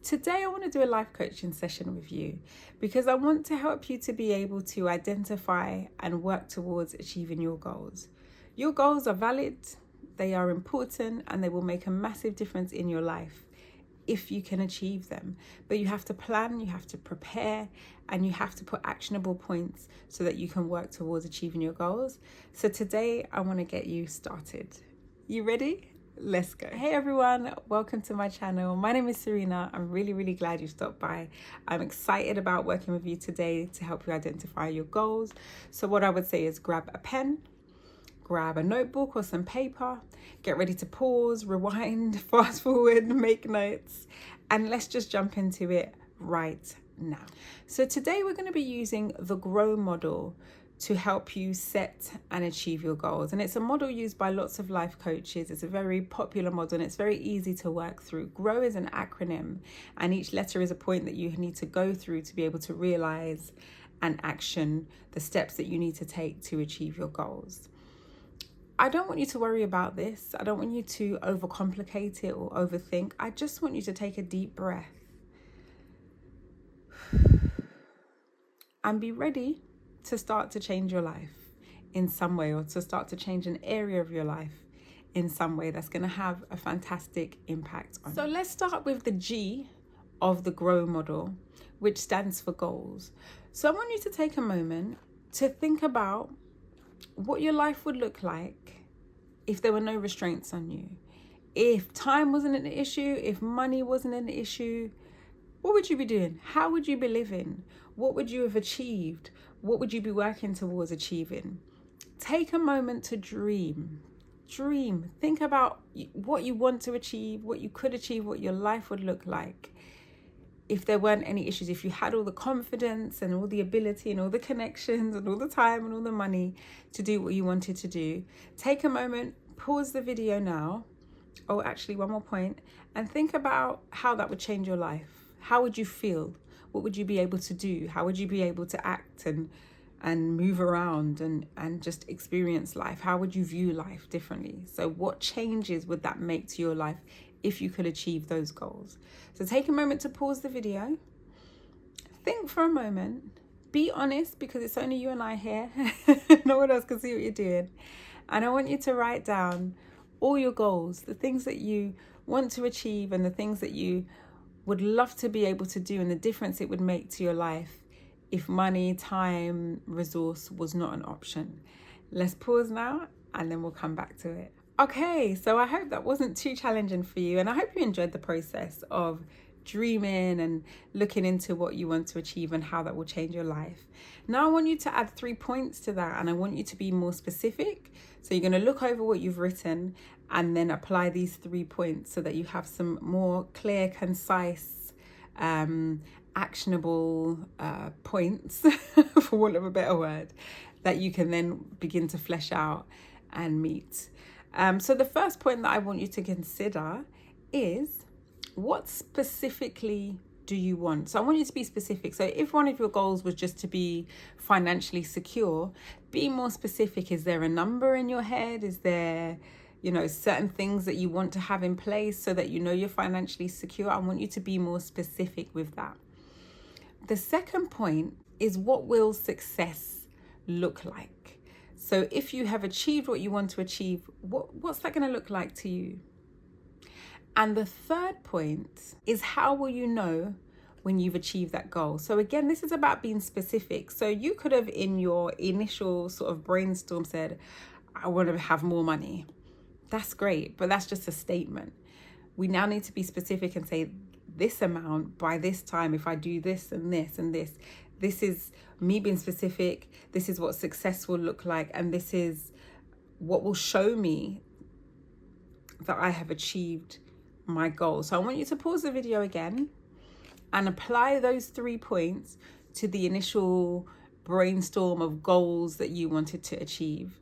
Today I want to do a life coaching session with you because I want to help you to be able to identify and work towards achieving your goals. Your goals are valid, they are important, and they will make a massive difference in your life if you can achieve them. But you have to plan, you have to prepare, and you have to put actionable points so that you can work towards achieving your goals. So today I want to get you started. You ready? Let's go. Hey everyone, welcome to my channel. My name is Serena. I'm really glad you stopped by. I'm excited about working with you today to help you identify your goals. So what I would say is grab a pen, grab a notebook or some paper, get ready to pause, rewind, fast forward, make notes, and let's just jump into it right now. So today we're going to be using the GROW model to help you set and achieve your goals. And it's a model used by lots of life coaches. It's a very popular model and it's very easy to work through. GROW is an acronym and each letter is a point that you need to go through to be able to realize and action the steps that you need to take to achieve your goals. I don't want you to worry about this. I don't want you to overcomplicate it or overthink. I just want you to take a deep breath and be ready to start to change your life in some way, or to start to change an area of your life in some way that's going to have a fantastic impact on you. So let's start with the G of the GROW model, which stands for goals. So I want you to take a moment to think about what your life would look like if there were no restraints on you. If time wasn't an issue, if money wasn't an issue, what would you be doing? How would you be living? What would you have achieved? What would you be working towards achieving? Take a moment to dream. Dream. Think about what you want to achieve, what you could achieve, what your life would look like if there weren't any issues, if you had all the confidence and all the ability and all the connections and all the time and all the money to do what you wanted to do. Take a moment, pause the video now. Oh, actually, one more point. And think about how that would change your life. How would you feel? What would you be able to do? How would you be able to act and move around and just experience life? How would you view life differently? So what changes would that make to your life if you could achieve those goals? So take a moment to pause the video. Think for a moment. Be honest, because it's only you and I here. No one else can see what you're doing. And I want you to write down all your goals, the things that you want to achieve and the things that you would love to be able to do and the difference it would make to your life if money, time, resource was not an option. Let's pause now and then we'll come back to it. Okay, so I hope that wasn't too challenging for you and I hope you enjoyed the process of dreaming and looking into what you want to achieve and how that will change your life. Now I want you to add 3 points to that and I want you to be more specific. So you're going to look over what you've written and then apply these 3 points so that you have some more clear, concise, actionable points, for want of a better word, that you can then begin to flesh out and meet. So the first point that I want you to consider is, what specifically do you want? So I want you to be specific. So if one of your goals was just to be financially secure, be more specific. Is there a number in your head? Is there, certain things that you want to have in place so that you're financially secure? I want you to be more specific with that. The second point is, what will success look like? So if you have achieved what you want to achieve, what's that going to look like to you? And the third point is, how will you know when you've achieved that goal? So again, this is about being specific. So you could have in your initial sort of brainstorm said, I want to have more money. That's great, but that's just a statement. We now need to be specific and say, this amount by this time, if I do this and this and this, this is me being specific. This is what success will look like. And this is what will show me that I have achieved my goal. So I want you to pause the video again and apply those 3 points to the initial brainstorm of goals that you wanted to achieve.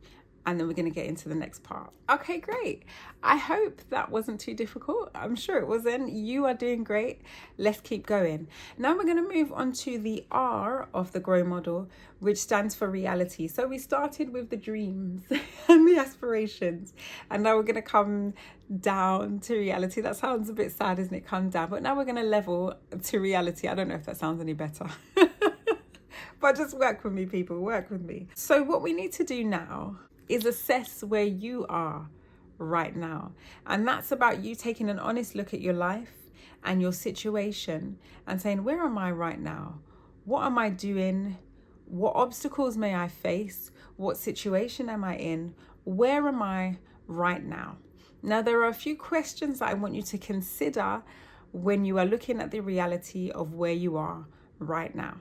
and then we're going to get into the next part. Okay, great. I hope that wasn't too difficult. I'm sure it wasn't. You are doing great. Let's keep going. Now we're going to move on to the R of the GROW model, which stands for reality. So we started with the dreams and the aspirations, and now we're going to come down to reality. That sounds a bit sad, isn't it? Come down. But now we're going to level to reality. I don't know if that sounds any better. But just work with me, people. Work with me. So what we need to do now is assess where you are right now. And that's about you taking an honest look at your life and your situation and saying, where am I right now? What am I doing? What obstacles may I face? What situation am I in? Where am I right now? Now, there are a few questions that I want you to consider when you are looking at the reality of where you are right now.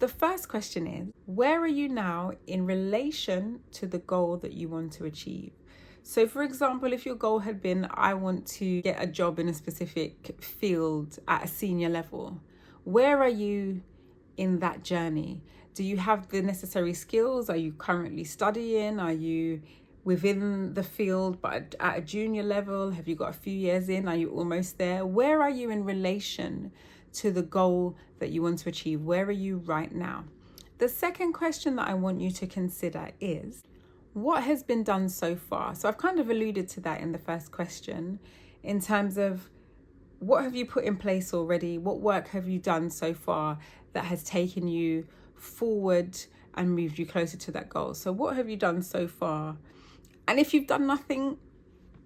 The first question is, where are you now in relation to the goal that you want to achieve? So for example, if your goal had been, I want to get a job in a specific field at a senior level, where are you in that journey? Do you have the necessary skills? Are you currently studying? Are you within the field but at a junior level? Have you got a few years in? Are you almost there? Where are you in relation to the goal that you want to achieve? Where are you right now? The second question that I want you to consider is, what has been done so far? So I've kind of alluded to that in the first question in terms of what have you put in place already? What work have you done so far that has taken you forward and moved you closer to that goal? So what have you done so far? And if you've done nothing,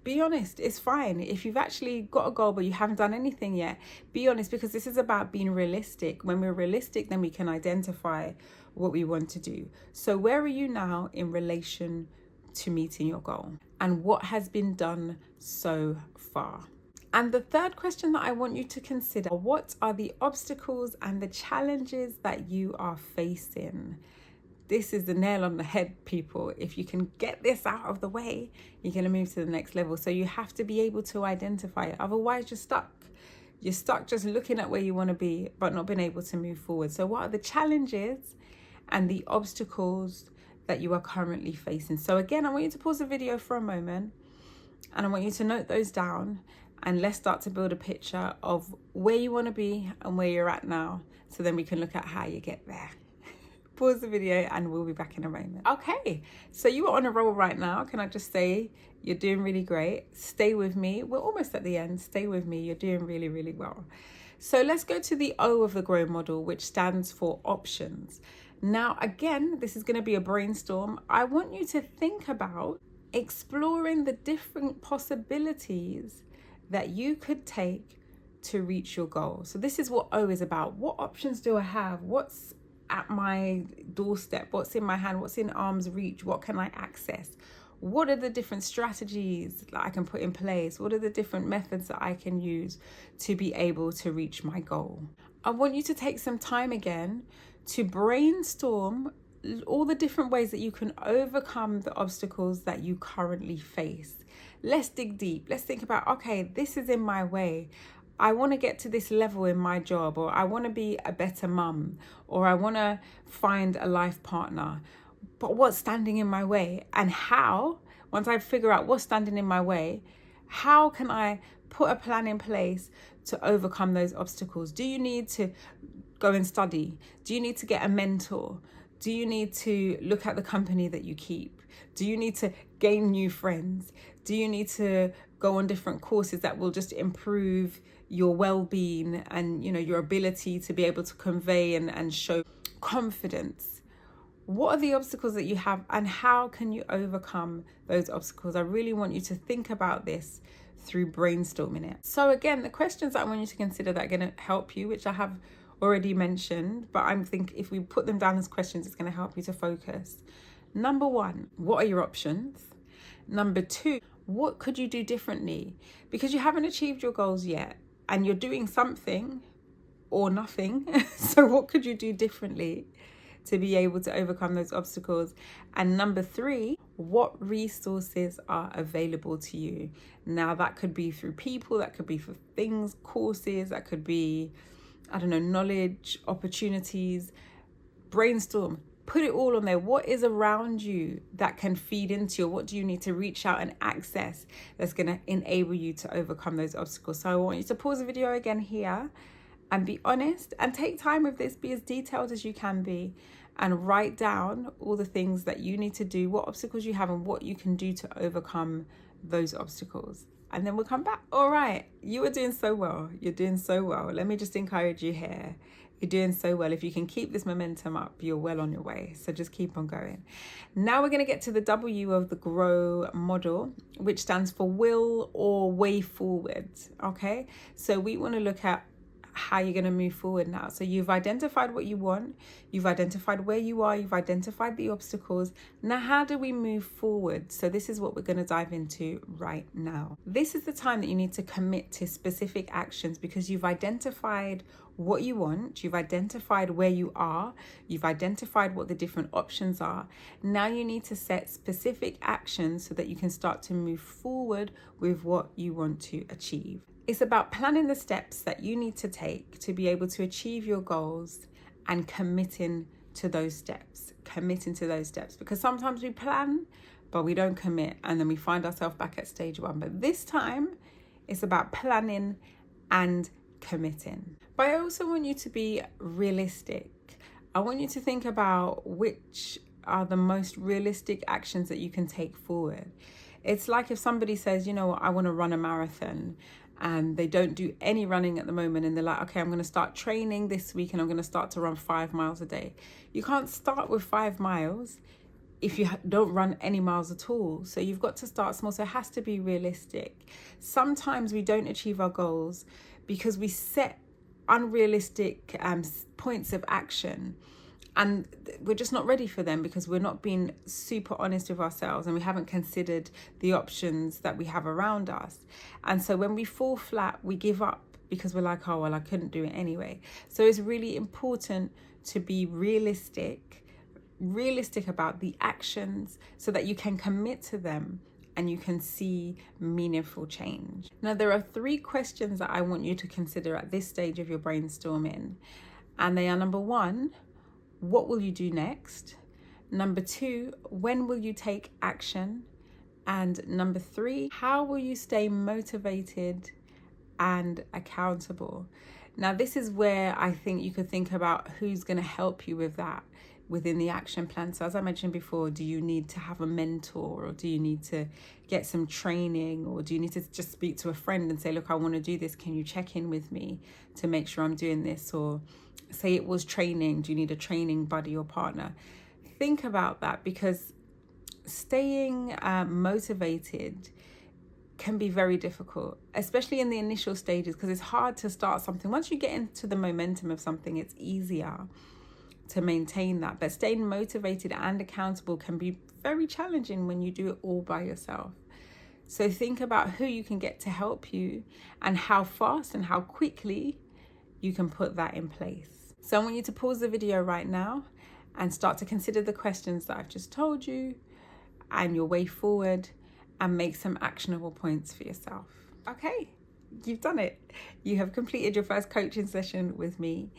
be honest, it's fine. If you've actually got a goal but you haven't done anything yet, be honest, because this is about being realistic. When we're realistic, then we can identify what we want to do. So where are you now in relation to meeting your goal? And what has been done so far? And the third question that I want you to consider, what are the obstacles and the challenges that you are facing? This is the nail on the head, people. If you can get this out of the way, you're going to move to the next level. So you have to be able to identify it. Otherwise, you're stuck. You're stuck just looking at where you want to be, but not being able to move forward. So what are the challenges and the obstacles that you are currently facing? So again, I want you to pause the video for a moment and I want you to note those down, and let's start to build a picture of where you want to be and where you're at now. So then we can look at how you get there. Pause the video and we'll be back in a moment. Okay, so you are on a roll right now. Can I just say, you're doing really great. Stay with me. We're almost at the end. Stay with me. You're doing really, really well. So let's go to the O of the GROW model, which stands for options. Now, again, this is going to be a brainstorm. I want you to think about exploring the different possibilities that you could take to reach your goal. So this is what O is about. What options do I have? What's at my doorstep? What's in my hand? What's in arm's reach? What can I access? What are the different strategies that I can put in place? What are the different methods that I can use to be able to reach my goal? I want you to take some time again to brainstorm all the different ways that you can overcome the obstacles that you currently face. Let's dig deep. Let's think about, okay, this is in my way. I want to get to this level in my job, or I want to be a better mum, or I want to find a life partner. But what's standing in my way? And how, once I figure out what's standing in my way, how can I put a plan in place to overcome those obstacles? Do you need to go and study? Do you need to get a mentor? Do you need to look at the company that you keep? Do you need to gain new friends? Do you need to go on different courses that will just improve your well-being and, your ability to be able to convey and show confidence? What are the obstacles that you have, and how can you overcome those obstacles? I really want you to think about this through brainstorming it. So again, the questions that I want you to consider that are going to help you, which I have already mentioned, but I think if we put them down as questions, it's going to help you to focus. Number 1, what are your options? Number 2, what could you do differently? Because you haven't achieved your goals yet and you're doing something or nothing. So what could you do differently to be able to overcome those obstacles? And number 3, what resources are available to you? Now that could be through people, that could be for things, courses, that could be, knowledge, opportunities. Brainstorm, Put it all on there. What is around you that can feed into you? What do you need to reach out and access that's going to enable you to overcome those obstacles? So I want you to pause the video again here and be honest and take time with this. Be as detailed as you can be and write down all the things that you need to do, what obstacles you have and what you can do to overcome those obstacles. And then we'll come back. All right, you are doing so well. You're doing so well. Let me just encourage you here. You're doing so well. If you can keep this momentum up, you're well on your way. So just keep on going. Now we're going to get to the W of the GROW model, which stands for will or way forward. Okay, so we want to look at how you're going to move forward now. So you've identified what you want, you've identified where you are, you've identified the obstacles. Now, how do we move forward? So this is what we're going to dive into right now. This is the time that you need to commit to specific actions because you've identified what you want, you've identified where you are, you've identified what the different options are. Now you need to set specific actions so that you can start to move forward with what you want to achieve. It's about planning the steps that you need to take to be able to achieve your goals and committing to those steps, because sometimes we plan, but we don't commit. And then we find ourselves back at stage one. But this time it's about planning and committing. But I also want you to be realistic. I want you to think about which are the most realistic actions that you can take forward. It's like if somebody says, you know, I want to run a marathon, and they don't do any running at the moment, and they're like, okay, I'm going to start training this week and I'm going to start to run 5 miles a day. You can't start with 5 miles if you don't run any miles at all. So you've got to start small. So it has to be realistic. Sometimes we don't achieve our goals because we set unrealistic points of action, and we're just not ready for them because we're not being super honest with ourselves and we haven't considered the options that we have around us. And so when we fall flat, we give up because we're like, oh, well, I couldn't do it anyway. So it's really important to be realistic about the actions so that you can commit to them and you can see meaningful change. Now, there are 3 questions that I want you to consider at this stage of your brainstorming. And they are: number 1, what will you do next? Number 2, when will you take action? And number 3, how will you stay motivated and accountable? Now, this is where I think you could think about who's going to help you with that within the action plan. So as I mentioned before, do you need to have a mentor, or do you need to get some training, or do you need to just speak to a friend and say, look, I want to do this. Can you check in with me to make sure I'm doing this? Or say it was training. Do you need a training buddy or partner? Think about that, because staying motivated can be very difficult, especially in the initial stages, because it's hard to start something. Once you get into the momentum of something, it's easier to maintain that. But staying motivated and accountable can be very challenging when you do it all by yourself. So think about who you can get to help you and how fast and how quickly you can put that in place. So I want you to pause the video right now and start to consider the questions that I've just told you and your way forward, and make some actionable points for yourself. Okay, you've done it. You have completed your first coaching session with me.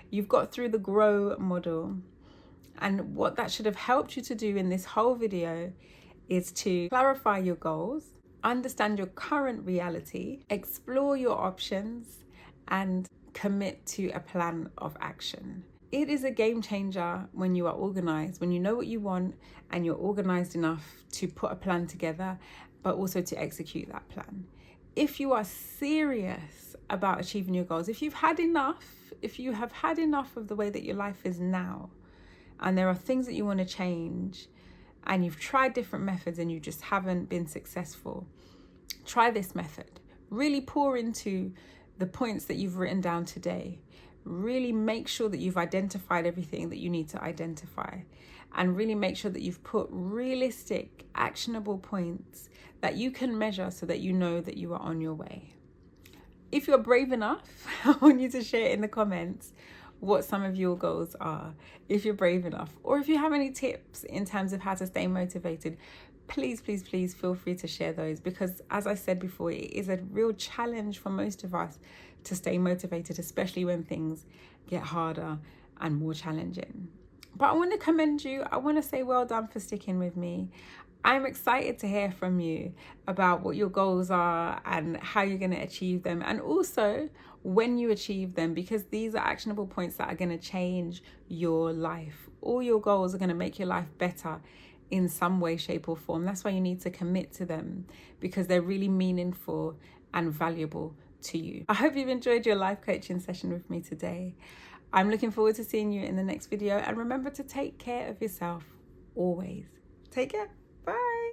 You've got through the GROW model. And what that should have helped you to do in this whole video is to clarify your goals, understand your current reality, explore your options, and commit to a plan of action. It is a game changer when you are organized, when you know what you want and you're organized enough to put a plan together, but also to execute that plan. If you are serious about achieving your goals, if you have had enough of the way that your life is now, and there are things that you want to change, and you've tried different methods and you just haven't been successful, try this method. Really pour into the points that you've written down today. Really make sure that you've identified everything that you need to identify, and really make sure that you've put realistic, actionable points that you can measure so that you know that you are on your way. If you're brave enough, I want you to share in the comments what some of your goals are, if you're brave enough, or if you have any tips in terms of how to stay motivated. Please feel free to share those, because as I said before, it is a real challenge for most of us to stay motivated, especially when things get harder and more challenging. But I want to commend you. I want to say well done for sticking with me. I'm excited to hear from you about what your goals are and how you're going to achieve them, and also when you achieve them, because these are actionable points that are going to change your life. All your goals are going to make your life better in some way, shape, or form. That's why you need to commit to them, because they're really meaningful and valuable to you. I hope you've enjoyed your life coaching session with me today. I'm looking forward to seeing you in the next video, and remember to take care of yourself always. Take care. Bye.